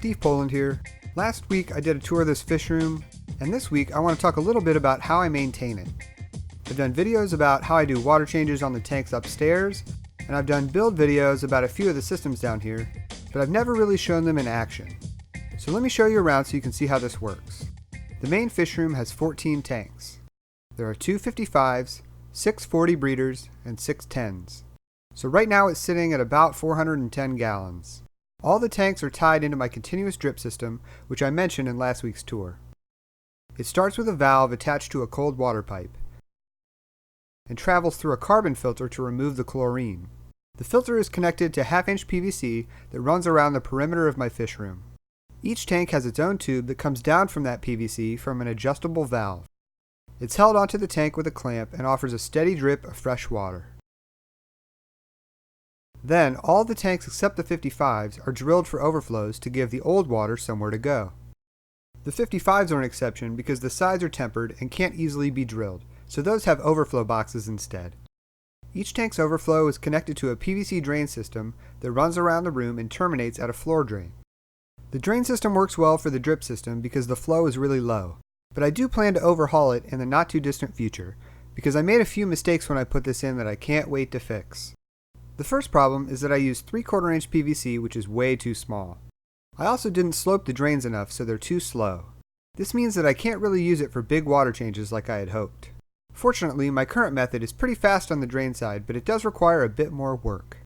Steve Poland here. Last week I did a tour of this fish room, and this week I want to talk a little bit about how I maintain it. I've done videos about how I do water changes on the tanks upstairs, and I've done build videos about a few of the systems down here, but I've never really shown them in action. So let me show you around so you can see how this works. The main fish room has 14 tanks. There are two 55s, 6 40 breeders, and 6 10s. So right now it's sitting at about 410 gallons. All the tanks are tied into my continuous drip system, which I mentioned in last week's tour. It starts with a valve attached to a cold water pipe and travels through a carbon filter to remove the chlorine. The filter is connected to 1/2-inch PVC that runs around the perimeter of my fish room. Each tank has its own tube that comes down from that PVC from an adjustable valve. It's held onto the tank with a clamp and offers a steady drip of fresh water. Then, all the tanks except the 55s are drilled for overflows to give the old water somewhere to go. The 55s are an exception because the sides are tempered and can't easily be drilled, so those have overflow boxes instead. Each tank's overflow is connected to a PVC drain system that runs around the room and terminates at a floor drain. The drain system works well for the drip system because the flow is really low, but I do plan to overhaul it in the not too distant future because I made a few mistakes when I put this in that I can't wait to fix. The first problem is that I used 3/4 inch PVC, which is way too small. I also didn't slope the drains enough, so they're too slow. This means that I can't really use it for big water changes like I had hoped. Fortunately, my current method is pretty fast on the drain side, but it does require a bit more work.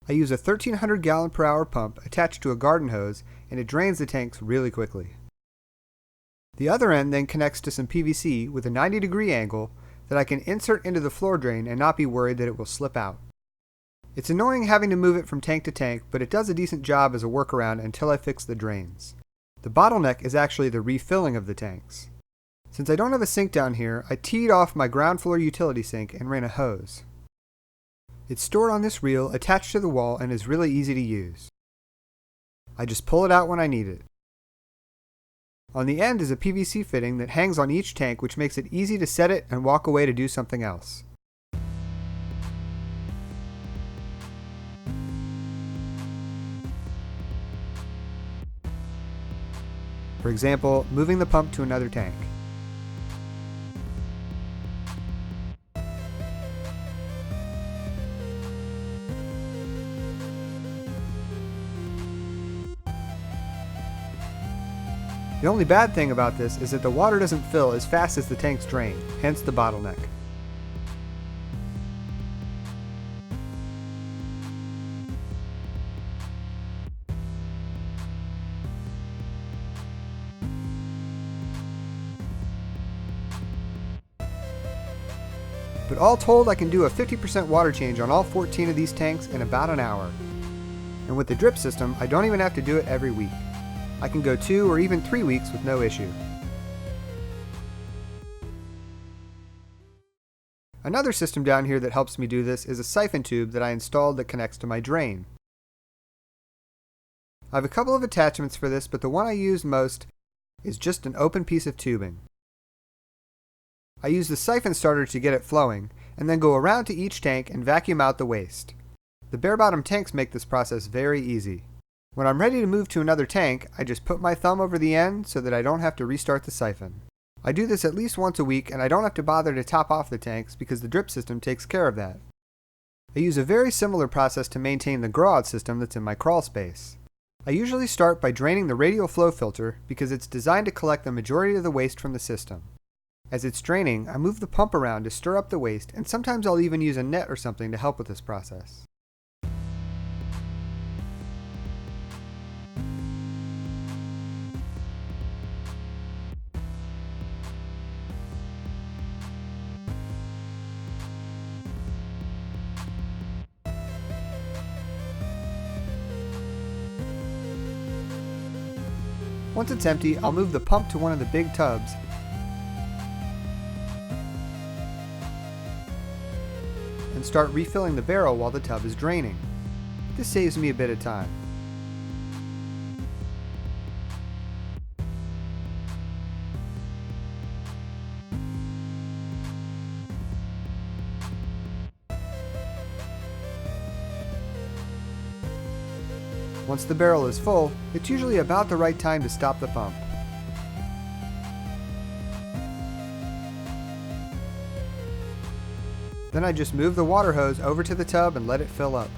I use a 1300 gallon per hour pump attached to a garden hose, and it drains the tanks really quickly. The other end then connects to some PVC with a 90-degree angle that I can insert into the floor drain and not be worried that it will slip out. It's annoying having to move it from tank to tank, but it does a decent job as a workaround until I fix the drains. The bottleneck is actually the refilling of the tanks. Since I don't have a sink down here, I teed off my ground floor utility sink and ran a hose. It's stored on this reel attached to the wall and is really easy to use. I just pull it out when I need it. On the end is a PVC fitting that hangs on each tank, which makes it easy to set it and walk away to do something else. For example, moving the pump to another tank. The only bad thing about this is that the water doesn't fill as fast as the tanks drain, hence the bottleneck. But all told, I can do a 50% water change on all 14 of these tanks in about an hour. And with the drip system, I don't even have to do it every week. I can go 2 or even 3 weeks with no issue. Another system down here that helps me do this is a siphon tube that I installed that connects to my drain. I have a couple of attachments for this, but the one I use most is just an open piece of tubing. I use the siphon starter to get it flowing, and then go around to each tank and vacuum out the waste. The bare-bottom tanks make this process very easy. When I'm ready to move to another tank, I just put my thumb over the end so that I don't have to restart the siphon. I do this at least once a week, and I don't have to bother to top off the tanks because the drip system takes care of that. I use a very similar process to maintain the Growout system that's in my crawlspace. I usually start by draining the radial flow filter because it's designed to collect the majority of the waste from the system. As it's draining, I move the pump around to stir up the waste, and sometimes I'll even use a net or something to help with this process. Once it's empty, I'll move the pump to one of the big tubs and start refilling the barrel while the tub is draining. This saves me a bit of time. Once the barrel is full, it's usually about the right time to stop the pump. Then I just move the water hose over to the tub and let it fill up.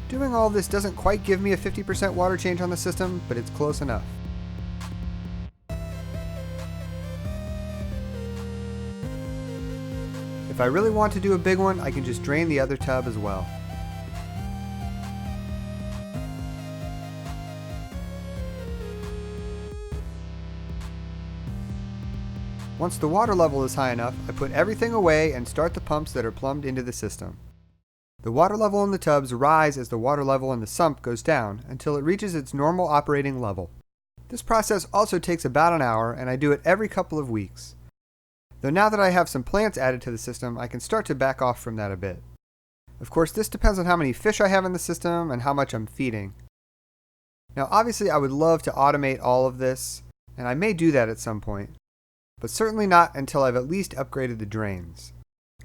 Doing all this doesn't quite give me a 50% water change on the system, but it's close enough. If I really want to do a big one, I can just drain the other tub as well. Once the water level is high enough, I put everything away and start the pumps that are plumbed into the system. The water level in the tubs rise as the water level in the sump goes down until it reaches its normal operating level. This process also takes about an hour, and I do it every couple of weeks. Though now that I have some plants added to the system, I can start to back off from that a bit. Of course, this depends on how many fish I have in the system and how much I'm feeding. Now obviously I would love to automate all of this, and I may do that at some point, but certainly not until I've at least upgraded the drains.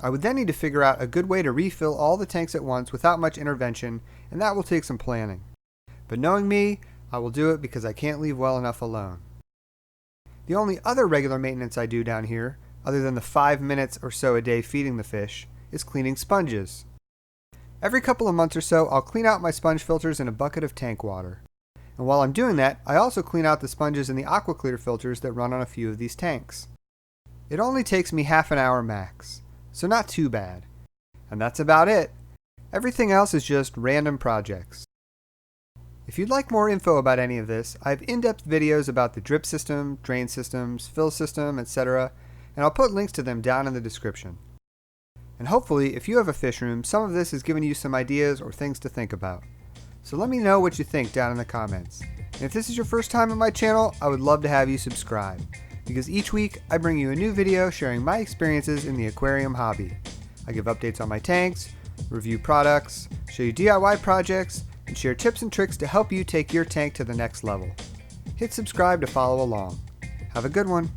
I would then need to figure out a good way to refill all the tanks at once without much intervention, and that will take some planning. But knowing me, I will do it because I can't leave well enough alone. The only other regular maintenance I do down here, other than the 5 minutes or so a day feeding the fish, is cleaning sponges. Every couple of months or so, I'll clean out my sponge filters in a bucket of tank water. And while I'm doing that, I also clean out the sponges in the AquaClear filters that run on a few of these tanks. It only takes me half an hour max, so not too bad. And that's about it. Everything else is just random projects. If you'd like more info about any of this, I have in-depth videos about the drip system, drain systems, fill system, etc., and I'll put links to them down in the description. And hopefully, if you have a fish room, some of this has given you some ideas or things to think about. So let me know what you think down in the comments. And if this is your first time on my channel, I would love to have you subscribe, because each week I bring you a new video sharing my experiences in the aquarium hobby. I give updates on my tanks, review products, show you DIY projects, and share tips and tricks to help you take your tank to the next level. Hit subscribe to follow along. Have a good one.